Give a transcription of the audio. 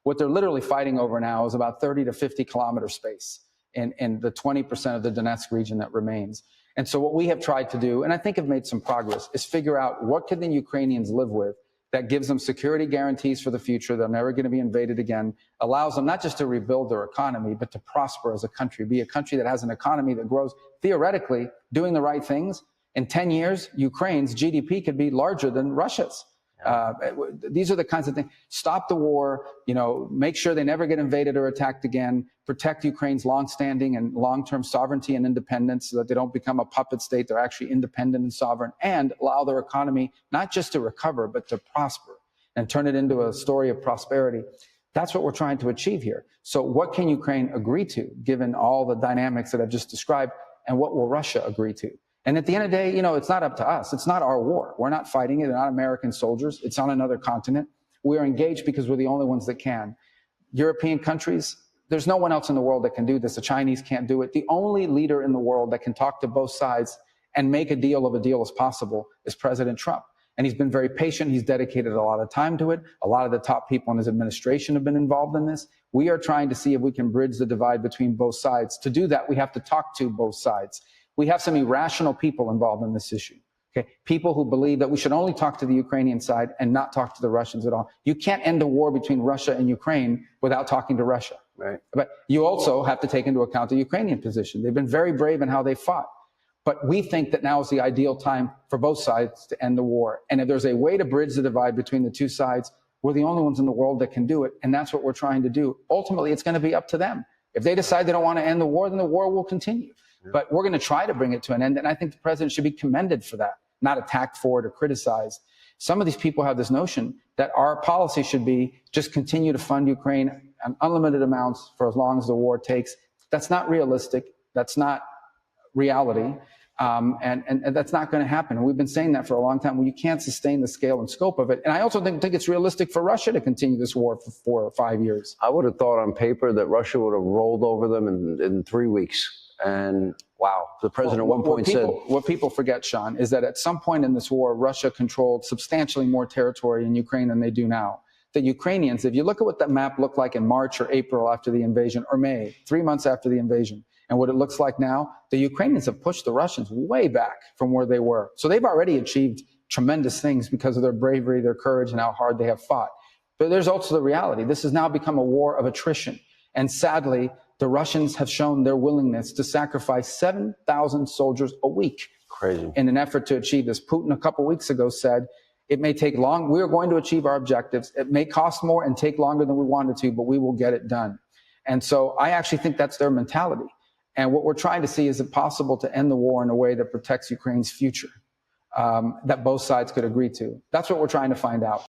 What they're literally fighting over now is about 30 to 50 kilometer space in the 20% of the Donetsk region that remains. And so what we have tried to do, and I think have made some progress, is figure out what can the Ukrainians live with that gives them security guarantees for the future. They're never going to be invaded again, allows them not just to rebuild their economy, but to prosper as a country, be a country that has an economy that grows theoretically, doing the right things. In 10 years, Ukraine's GDP could be larger than Russia's. These are the kinds of things. Stop the war, make sure they never get invaded or attacked again, protect Ukraine's longstanding and long-term sovereignty and independence so that they don't become a puppet state. They're actually independent and sovereign, and allow their economy not just to recover, but to prosper and turn it into a story of prosperity. That's what we're trying to achieve here. So what can Ukraine agree to, given all the dynamics that I've just described, and what will Russia agree to? And at the end of the day, it's not up to us. It's not our war. We're not fighting it. They're not American soldiers. It's on another continent. We are engaged because we're the only ones that can. European countries, there's no one else in the world that can do this. The Chinese can't do it. The only leader in the world that can talk to both sides and make a deal of a deal as possible is President Trump. And he's been very patient. He's dedicated a lot of time to it. A lot of the top people in his administration have been involved in this. We are trying to see if we can bridge the divide between both sides. To do that, we have to talk to both sides. We have some irrational people involved in this issue. Okay, people who believe that we should only talk to the Ukrainian side and not talk to the Russians at all. You can't end a war between Russia and Ukraine without talking to Russia. Right. But you also have to take into account the Ukrainian position. They've been very brave in how they fought. But we think that now is the ideal time for both sides to end the war. And if there's a way to bridge the divide between the two sides, we're the only ones in the world that can do it. And that's what we're trying to do. Ultimately, it's going to be up to them. If they decide they don't want to end the war, then the war will continue. But we're going to try to bring it to an end. And I think the president should be commended for that, not attacked for it or criticized. Some of these people have this notion that our policy should be just continue to fund Ukraine on unlimited amounts for as long as the war takes. That's not realistic. That's not reality. And that's not going to happen. And we've been saying that for a long time. Well, you can't sustain the scale and scope of it. And I also think it's realistic for Russia to continue this war for 4 or 5 years. I would have thought on paper that Russia would have rolled over them in 3 weeks. And wow, the president at one point said... What people forget, Sean, is that at some point in this war, Russia controlled substantially more territory in Ukraine than they do now. The Ukrainians, if you look at what that map looked like in March or April after the invasion, or May, 3 months after the invasion, and what it looks like now, the Ukrainians have pushed the Russians way back from where they were. So they've already achieved tremendous things because of their bravery, their courage, and how hard they have fought. But there's also the reality. This has now become a war of attrition. And sadly, the Russians have shown their willingness to sacrifice 7,000 soldiers a week. Crazy. In an effort to achieve this. Putin a couple weeks ago said, it may take long, we are going to achieve our objectives. It may cost more and take longer than we wanted to, but we will get it done. And so I actually think that's their mentality. And what we're trying to see, is it possible to end the war in a way that protects Ukraine's future, that both sides could agree to? That's what we're trying to find out.